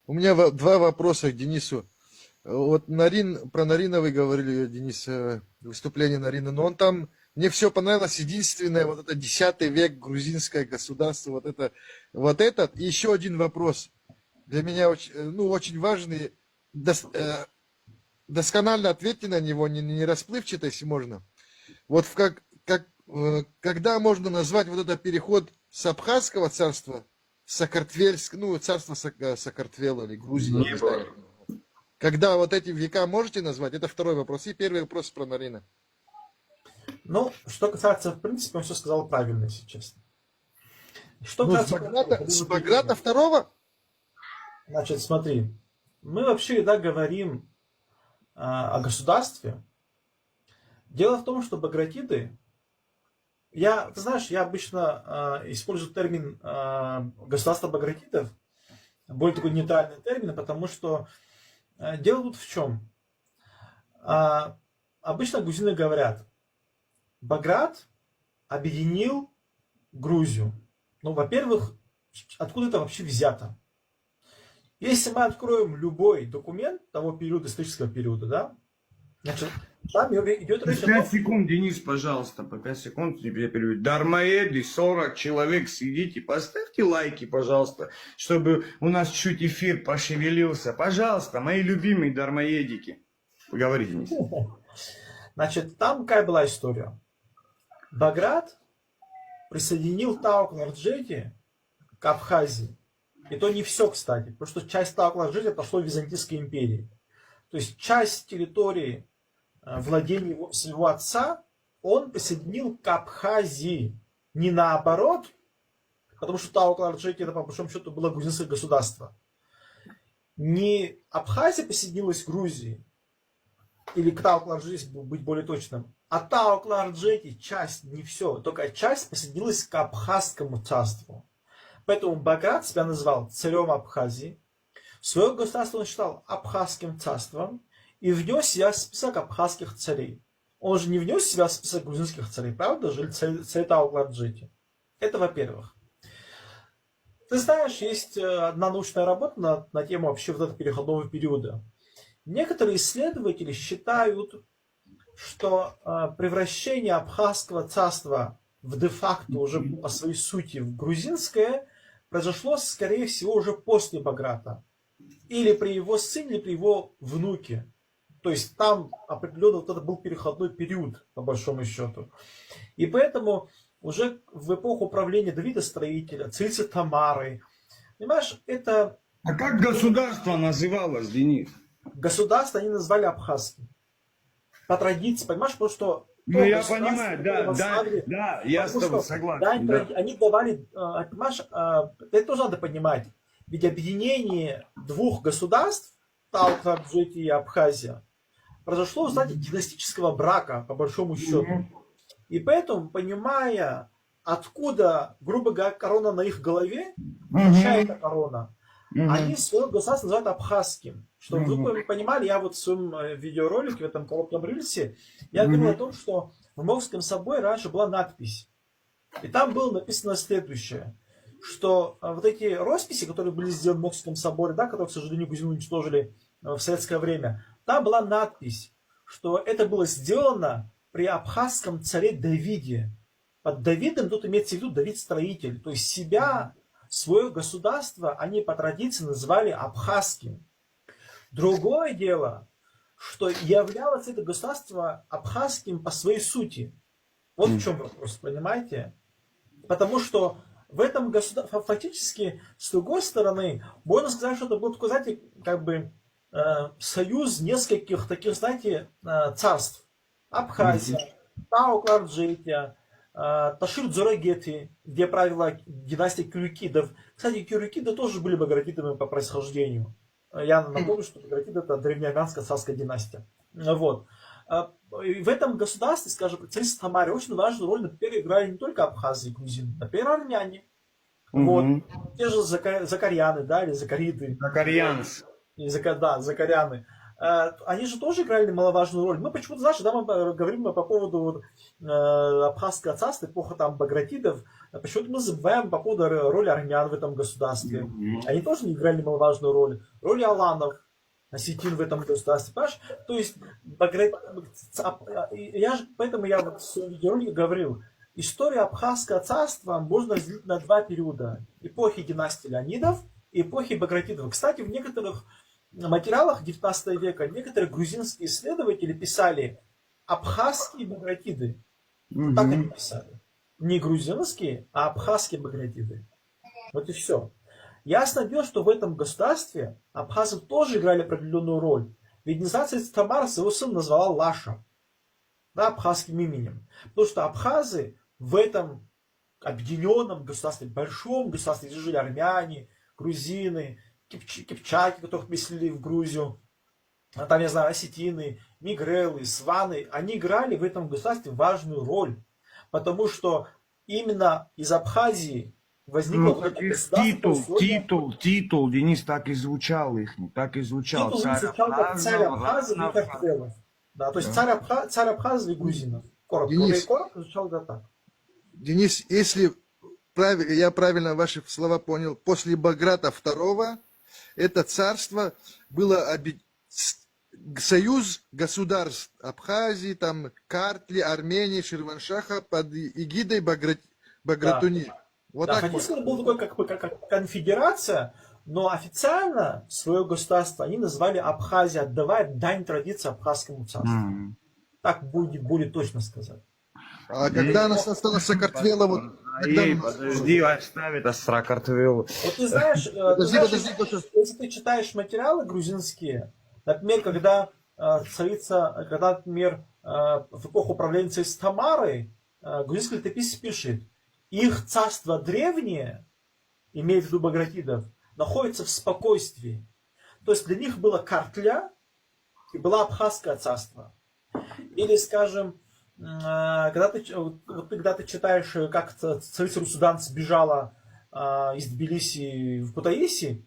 У меня два вопроса к Денису. Вот про Нарина вы говорили, Денис, выступление Нарина, но он там, мне все понравилось, единственное, вот это X век, грузинское государство, вот этот. И еще один вопрос, для меня очень, ну, очень важный, досконально ответьте на него, не расплывчато, если можно. Вот когда можно назвать вот этот переход с Абхазского царства, Сакартвельск, ну, царство Сакартвела или Грузия, я Не не было. знаю. Когда вот эти века можете назвать? Это второй вопрос. И первый вопрос про Нарина. Ну, что касается, в принципе, он все сказал правильно, если честно. Что Ну, касается С периода Баграта периода. второго? Значит, смотри, мы вообще, когда говорим о государстве, дело в том, что багратиды, ты знаешь, я обычно использую термин государство багратидов, более такой нейтральный термин, потому что дело тут в чем? Обычно грузины говорят, Баграт объединил Грузию. Ну, во-первых, откуда это вообще взято? Если мы откроем любой документ того периода, исторического периода, да, значит, там идет речь о 5 том, секунд, Денис, пожалуйста, по 5 секунд тебе переведу. Дармоеды, 40 человек сидите, поставьте лайки, пожалуйста, чтобы у нас чуть эфир пошевелился. Пожалуйста, мои любимые дармоедики. Поговори, Денис. значит, там какая была история. Баграт присоединил Таук-Ларджети к Абхазии. И то не все, кстати, потому что часть Таук-Ларджети отошло в Византийской империи. То есть часть территории владений своего отца он присоединил к Абхазии. Не наоборот, потому что Таук-Ларджети это по большому счету было грузинское государство. Не Абхазия присоединилась к Грузии, или к Таук-Ларджети, быть более точным, а Таук-Ларджети часть, не все, только часть присоединилась к Абхазскому царству. Поэтому Баграт себя называл царем Абхазии. Свое государство он считал Абхазским царством и внес себя в список абхазских царей. Он же не внес себя в список грузинских царей, правда же? Или царей Таук-Ларджети. Это во-первых. Ты знаешь, есть одна научная работа на тему вообще вот этого переходного периода. Некоторые исследователи считают, что превращение Абхазского царства в де-факто уже по своей сути в грузинское произошло, скорее всего, уже после Баграта. Или при его сыне, или при его внуке. То есть там определенно вот это был переходной период, по большому счету. И поэтому уже в эпоху правления Давида Строителя, царицы Тамары, понимаешь, это А как государство называлось, Денис? государство они назвали абхазским. По традиции, понимаешь, потому что Ну, я понимаю, да, я с тобой да, согласен. Да. они давали, понимаешь, это тоже надо понимать. Ведь объединение двух государств, Таук-Ларджети и Абхазия, произошло в результате династического брака, по большому счету. И поэтому, понимая, откуда, грубо говоря, корона на их голове, чья это корона, они свое государство называют абхазским. Чтобы вы понимали, я вот в своем видеоролике, в этом коротком рилсе, я говорил о том, что в Московском соборе раньше была надпись. И там было написано следующее, что вот эти росписи, которые были сделаны в Московском соборе, да, которые, к сожалению, грузины уничтожили в советское время, там была надпись, что это было сделано при абхазском царе Давиде. Под Давидом тут имеется в виду Давид-строитель. То есть себя, свое государство они по традиции называли абхазским. Другое дело, что являлось это государство абхазским по своей сути. Вот в чем вопрос, понимаете? Потому что в этом государстве, фактически, с другой стороны, можно сказать, что это был такой, знаете, как бы союз нескольких таких, знаете, царств. Абхазия, Таук-Ларджетия, Ташир-Дзорагети, где правила династия Кюрюкидов. Кстати, Кюрюкиды тоже были багратидами по происхождению. Я напомню, что Багратиды это древнеармянская царская династия. Вот. И в этом государстве, скажем, царица Тамаре очень важную роль, например, играли не только абхазы и грузины, например, армяне. Вот. Те же закарьяны, да, или закариды. Закарьянс. Да, закаряны. они же тоже играли немаловажную роль. Мы почему-то, знаешь, да, мы говорим по поводу вот, Абхазского царства, эпоха там Багратидов, почему-то мы забываем по поводу роли армян в этом государстве. Они тоже не играли немаловажную роль. Роли аланов, осетин в этом государстве, понимаешь? То есть, поэтому я вот в своем видеоролике говорил, история Абхазского царства можно разделить на два периода. Эпохи династии Леонидов и эпохи Багратидов. Кстати, в некоторых материалах 19 века некоторые грузинские исследователи писали абхазские Багратиды. Вот так они писали. Не грузинские, а абхазские Багратиды. Вот и все. Ясно дело, что в этом государстве абхазы тоже играли определенную роль. Ведь царица Тамара своего сына назвала Лаша, да, абхазским именем. Потому что абхазы в этом объединенном государстве, большом государстве, где жили армяне, грузины, кипчаки, которых переселили в Грузию, а там, я знаю, осетины, мигрелы, сваны, они играли в этом государстве важную роль. Потому что именно из Абхазии возникло Ну, вот так это их государство. титул, так и звучал их, так и звучал. Титул звучал как царь Абхазов и Картвелов. Да, то есть царь Абхазов и грузинов. Коротко. Денис. Коротко звучало да, так. Денис, если я правильно ваши слова понял, после Баграта II это царство было союз государств Абхазии, там, Картли, Армении, Ширваншаха под эгидой Багратуни. Да. Вот Да, так фактически вот. это была такой, как конфедерация, но официально свое государство они назвали Абхазия, отдавая дань традиции Абхазскому царству. Так будет более точно сказать. А когда она стала Сакартвела, вот тогда... Подожди, оставит Астракартвелу. Вот ты знаешь, если ты читаешь материалы грузинские, например, когда например, в эпоху правления царицы Тамары, грузинский летописец пишет, их царство древнее, имеет в виду Багратидов, находится в спокойствии. То есть для них было Картля и было Абхазское царство. Или, скажем, когда ты читаешь, как царица Русудан сбежала из Тбилиси в Кутаиси,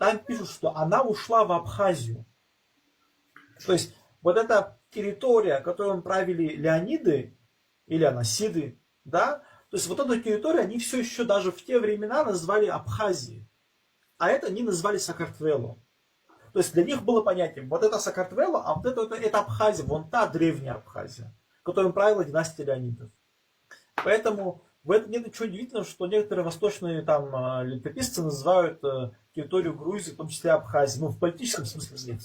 там пишут, что она ушла в Абхазию. То есть вот эта территория, которой правили Леониды или Анасиды, да, то есть вот эту территорию они все еще даже в те времена назвали Абхазией. А это они назвали Сакартвело. То есть для них было понятие, вот это Сакартвело, а вот это Абхазия, вон та древняя Абхазия, которой правила династия Леонидов. Поэтому в этом нет ничего удивительного, что некоторые восточные там летописцы называют территорию Грузии, в том числе Абхазией, ну в политическом смысле нет.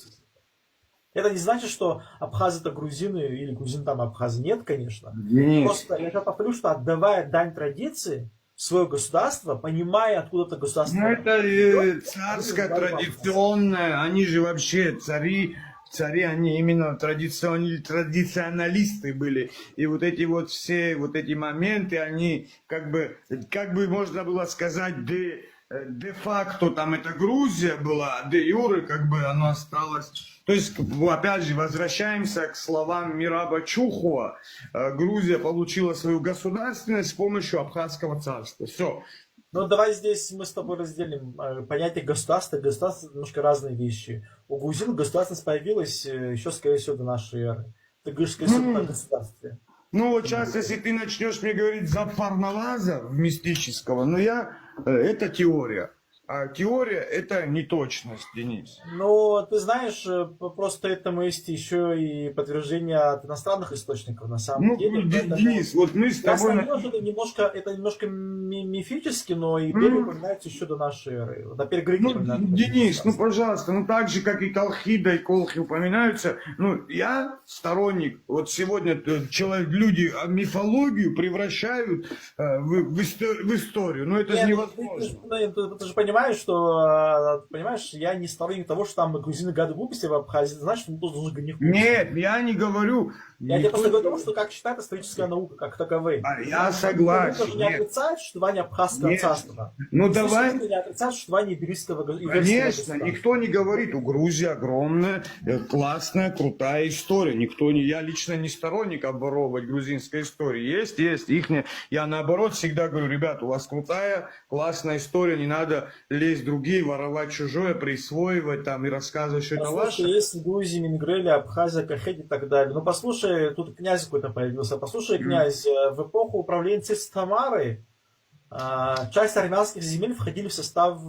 Это не значит, что абхазы это грузины или грузин там абхазы. Нет, конечно. Денис. Просто я сейчас повторю, что отдавая дань традиции, свое государство, понимая, откуда это государство... Ну, это царское, традиционное, они же вообще цари, они именно традиционалисты были. И вот эти вот все вот эти моменты, они как бы можно было сказать, де-факто там это Грузия была, де-юре как бы оно осталось. То есть, опять же, возвращаемся к словам Мираба Чухова. Грузия получила свою государственность с помощью Абхазского царства. Все. Ну, давай здесь мы с тобой разделим понятие государства. Государство это немножко разные вещи. У грузин государственность появилась еще, скорее всего, до нашей эры. Ты говоришь, скорее всего, о государстве. Ну, вот сейчас, если ты начнешь мне говорить за Фарнаваза мистического, это теория. А теория это неточность, Денис. Ну, ты знаешь, просто этому есть еще и подтверждение от иностранных источников, на самом деле. Денис, вот мы с тобой... Это немножко мифически, но и Перия упоминается еще до нашей эры. Например, греки упоминают. Денис, пожалуйста, так же, как и Колхида, и Колхи упоминаются, я сторонник, вот сегодня люди мифологию превращают в историю, но это же невозможно. Ты же понимаешь, я не сторонник того, что там грузины гады глупости в Абхазии, значит, мы тоже должны гнев. Нет, я не говорю. Я тебе просто говорю о том, что как считает историческая наука, как таковые. Я согласен. Никто же не отрицает существование Абхазского царства. Ну давай. Не отрицает существование Иберийского государства. Конечно, никто не говорит, у Грузии огромная, классная, крутая история. Я лично не сторонник оборовывать грузинской истории. Есть, ихняя. Я наоборот всегда говорю, ребят, у вас крутая, классная история, не надо лезть в другие, воровать чужое, присвоивать там и рассказывать, что это Послушай, ваше. есть Грузия, Мингрелия, Абхазия, Кахет и так далее. Ну, послушай, тут князь какой-то появился. Послушай, князь, в эпоху управления царства Тамары часть армянских земель входили в состав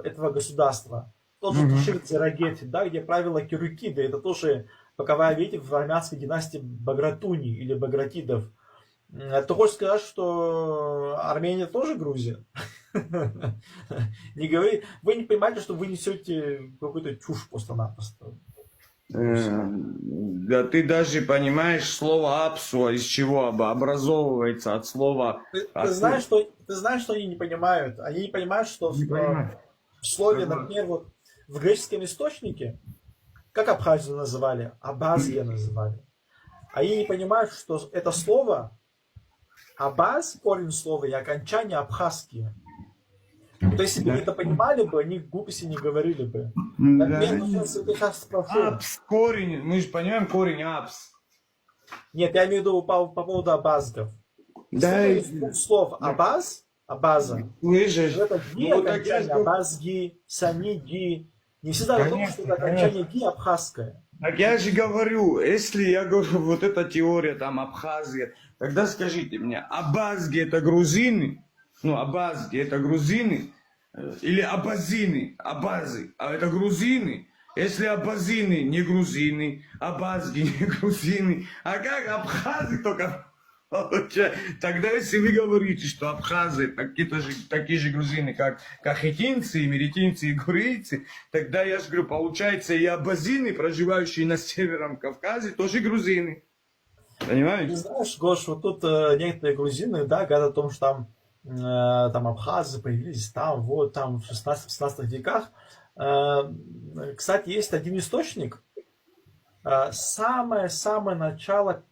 этого государства. Тот же Тишир-Дзерагет, да, где правила Кирюкиды. Это тоже боковая ветвь в армянской династии Багратуни или Багратидов. Ты хочешь сказать, что Армения тоже Грузия? Не говори. Вы не понимаете, что вы несете какую-то чушь просто-напросто. Да ты даже понимаешь слово апсу, из чего образовывается от слова... Ты знаешь, что они не понимают? Они не понимают, что Не понимаю. в слове, например, вот в греческом источнике, как Абхазию называли? Абазия называли. Они не понимают, что это слово Абаз, корень слова, и окончание абхазские. То есть, если бы это понимали бы, они глупости не говорили бы. Например, если ты сейчас спрошу... Апс, корень, мы же понимаем корень апс. Нет, я имею в виду по поводу абазгов. Да, Из двух слов абаз, абаза, слышишь? это ги Ну, так я окончание, же- абазги, сани-ги. Не всегда думают, Конечно, что это окончание ги абхазское. Так я же говорю, если я говорю, вот эта теория, там, Абхазия, тогда скажите мне, абазги это грузины? Ну, абазги это грузины? Или абазины, абазы, а это грузины? Если абазины не грузины, абазги не грузины, а как абхазы только получается? Тогда если вы говорите, что абхазы такие же грузины, как кахетинцы, меретинцы и гурейцы, тогда я же говорю, получается и абазины, проживающие на Северном Кавказе, тоже грузины. Ты Понимаете? знаешь, Гош, вот тут некоторые грузины, да, говорят о том, что там абхазы появились там, вот, там в 16-17 веках. Кстати, есть один источник, самое-самое начало,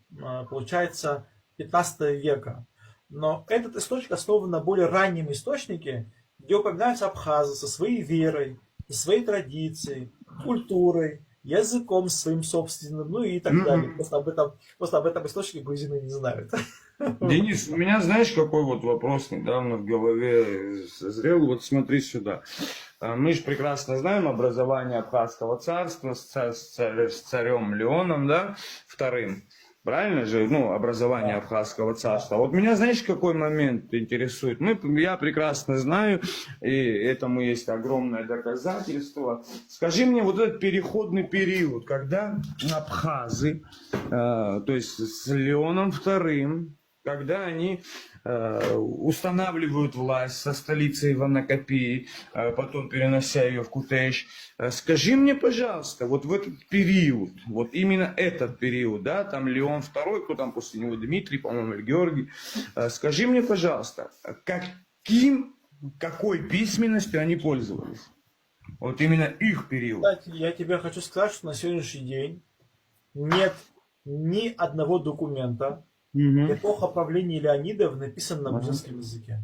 получается, 15 века. Но этот источник основан на более раннем источнике, где упоминаются абхазы со своей верой, со своей традицией, культурой, языком своим собственным, ну и так далее. Просто об этом источнике грузины не знают. Денис, у меня знаешь, какой вот вопрос недавно в голове созрел? Вот смотри сюда. Мы же прекрасно знаем образование Абхазского царства с царем Леоном, да, вторым. Правильно же? Ну, образование Абхазского царства. Вот меня, знаешь, какой момент интересует? Я прекрасно знаю, и этому есть огромное доказательство. Скажи мне, вот этот переходный период, когда абхазы, то есть с Леоном вторым, когда они устанавливают власть со столицей в Анакапии, потом перенося ее в Кутеш. Скажи мне, пожалуйста, вот в этот период, вот именно этот период, да, там Леон II, кто там после него, Дмитрий, по-моему, или Георгий, скажи мне, пожалуйста, какой письменностью они пользовались? Вот именно их период. Кстати, я тебе хочу сказать, что на сегодняшний день нет ни одного документа, эпоха правления Леонидов написана на грузинском языке.